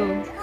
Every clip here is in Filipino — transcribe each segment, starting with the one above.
Go.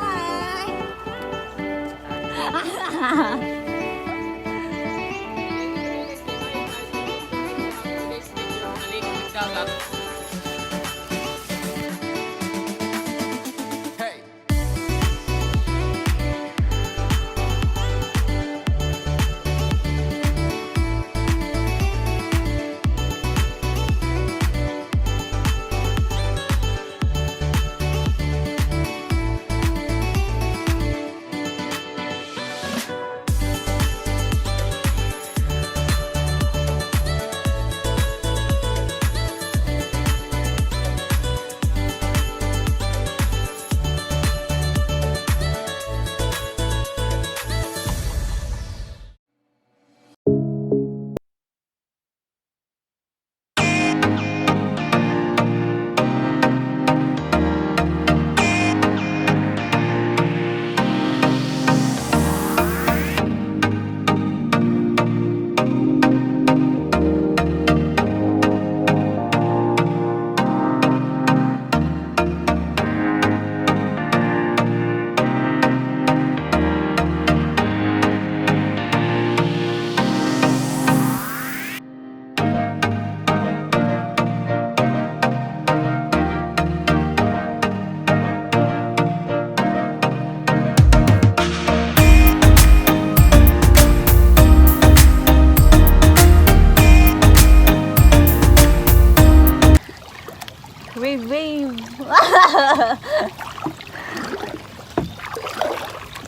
Wave, wave.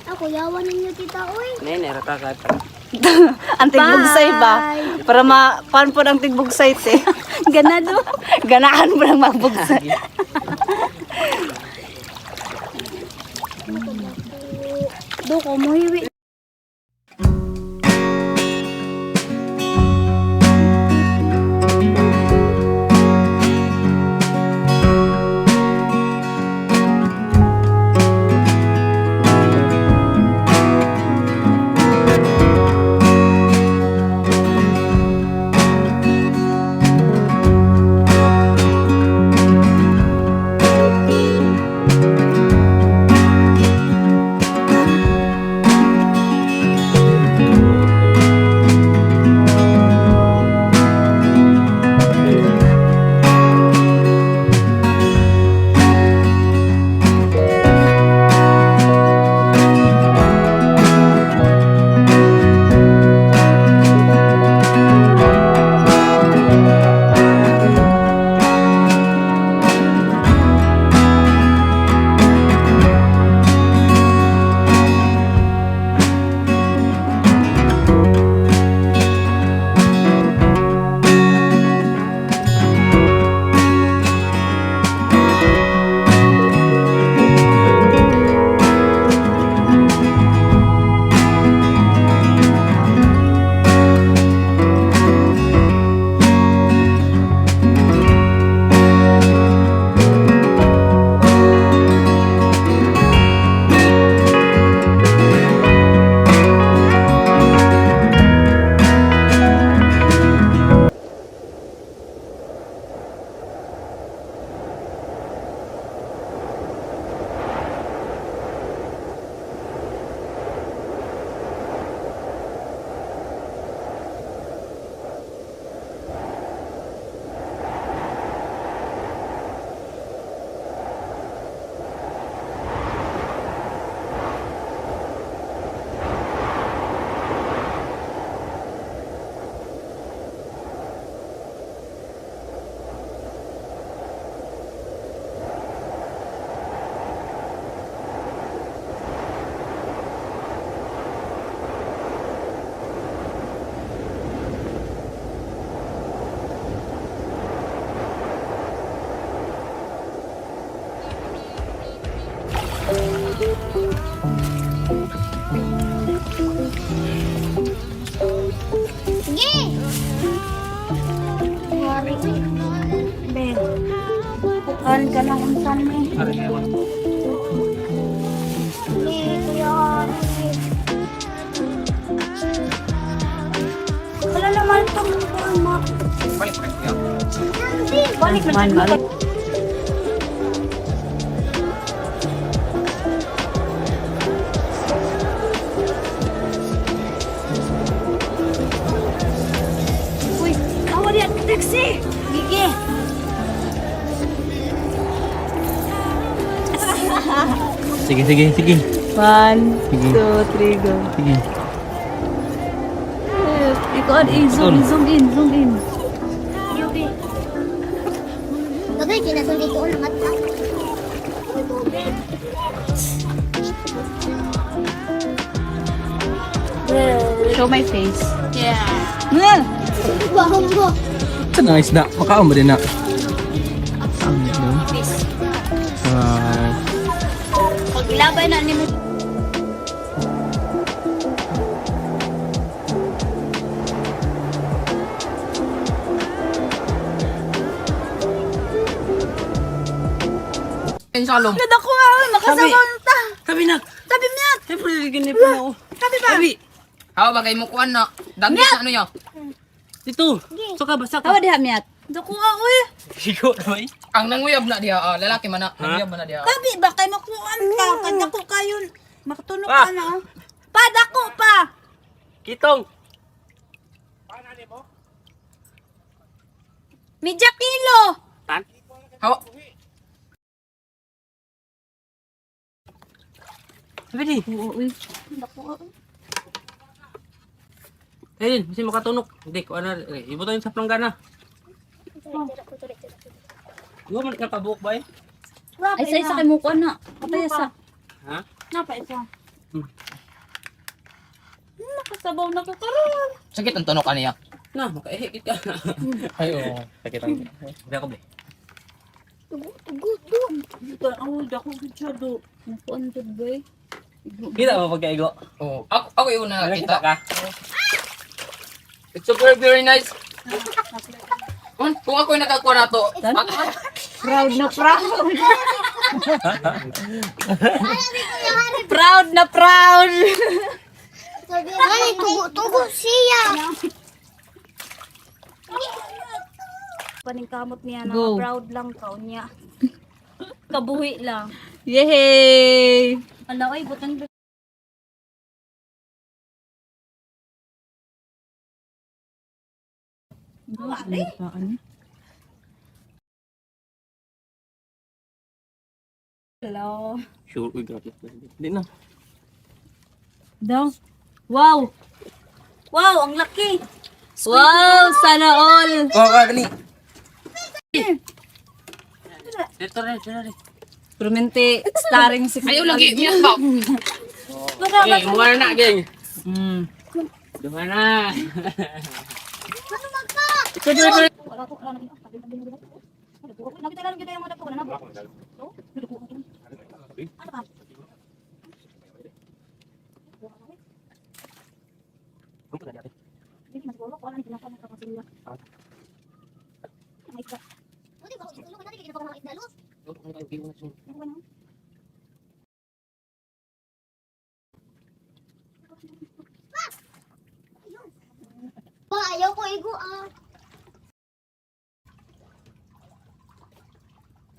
Ako, yawan ninyo tita, uy. Nene, rakakat. Ang tigbugsay ba? Para ma-pan po ang tigbugsay te. Ganado. Ganahan mo lang magbugsay. Doko mo hiwi. Kan ka ng unsan ni. Wala naman itong mo. Balik na. Taxi! Gigi! Sige, sige, sige. 1, Sige. 2, 3, go. Sige. Ikaw, zoom in. Yubi. Bagay, kinasulit ko ng mata. Show my face. Yeah. Hmm. Bahong mo. Ito na isda. Makaon mo din na. Pag ilabay na ni mo. Salom. Ganda ko makasabaw ta. Sabi na. Sabi niya. Siyempre, ganyan pa na ako. Sabi ba? Sabi. Hawa bagay mo kuan na. Dagis na ano yo. Dito. Saka ba? Saka. Tawa diha miyat. Dako uy. Sigo na ba? Ang nanguyab na diha, lalaki man na. Nanguyab man na diha. Sabi ba kay makuan ka? Kanya ko kayo. Makatunog Pa. ka na. Oh. Pa dako pa. Kitong. Medya kilo. Tan? Hawa. Sabi di. Uy. Ayun, kasi makatunok. Hindi ko ano. Ibuto yun sa planggana. Huwag man kakabuk ba eh? Ay sa isa kay mukuan na. Patay sa. Ha? Napa ito? Makasabaw na ko karon. Sakit ang tunok kaniya. Na, makaihigit ka. Ay, oo. Sakit ang. Hindi ako ba? Ang dako gitsado. Mukuan jud boy. Kita ba pagkaigo? Oh, ako yung una Ano nakita. kita ka? It's so very, very nice. Kung ako yung nakakuha na to, Proud na proud. Proud na proud. Ay, tugo siya. Paningkamot niya na Go. proud lang ka niya. Kabuhi lang. Yay! Ala, ay, butang Hello. Sure, uy, grabe. Hindi na. Daw. Wow! Wow, ang laki. Wow! Sana all! Oh, kagani. Dito rin, dito rin. Permente starring si ayaw lagi niya ba? Eh, mukha na, geng. Mm. Duha na. Wala ko, wala na. Nakita lang kita yung mga dako na nabo. Ano ka? Hindi mas wala ni kinapa ng kapasila. Ay, ka. Hindi ba ko tulungan natin kinapa ng isdalo? Ba, ayaw ko igo ah.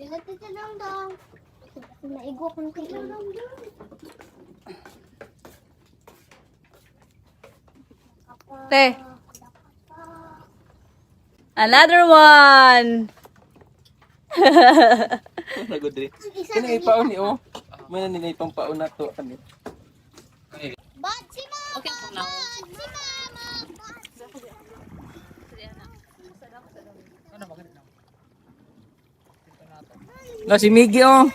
Tila lang daw. Naigo ko ng tila lang daw. Te. Another one! Nagod rin. Kaya ipaon ni, oh. May nanilay pang paon na to. Ano? Bad si mama! Okay, kung lang. Bad si mama! Na si Miggy, oh.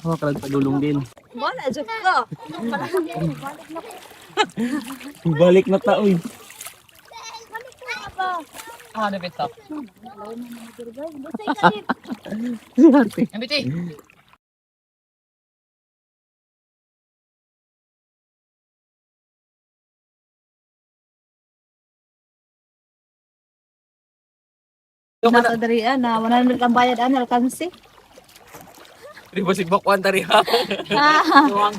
Oh, kalag padulong din. Wala, joke ko. Balik na tao, eh. Ah, ano bita? Swerte. Ambiti. Nasa darian na 100 ang bayad ang alkansi. Di ba si Bakwan tari ha? Luwang.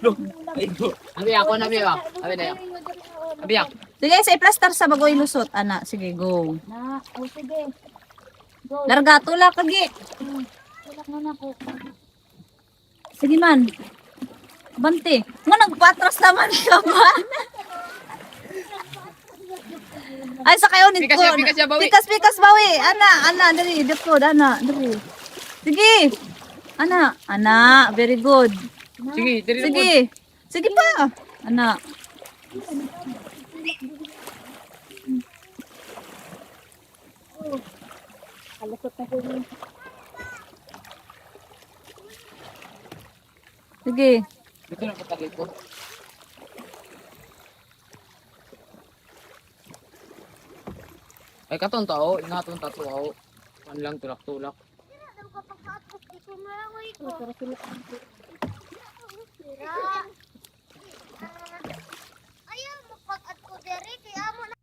Look. Ayun. Abi ako na biya. Abi na. Abi ako. Sige, sa i-plaster sa bagoy lusot. Ana, sige, go. Na, oh sige. Larga, tulak lagi. Tulak na ako. Sige man. Bante. Nga nagpatras naman ka man. Ay, sa kayo nito. Pikas siya, bawi. Pikas, bawi. Ana, dali. Dito, ana. Dali. Sige. Ana. Very good. Sige, diri mo. Sige. Sige pa. Ana. Sige. Dito na patagay ko. Ay katon tao, inaton tato ako. Kan lang tulak-tulak. Ayaw mo pag-at ko dere kay amo na.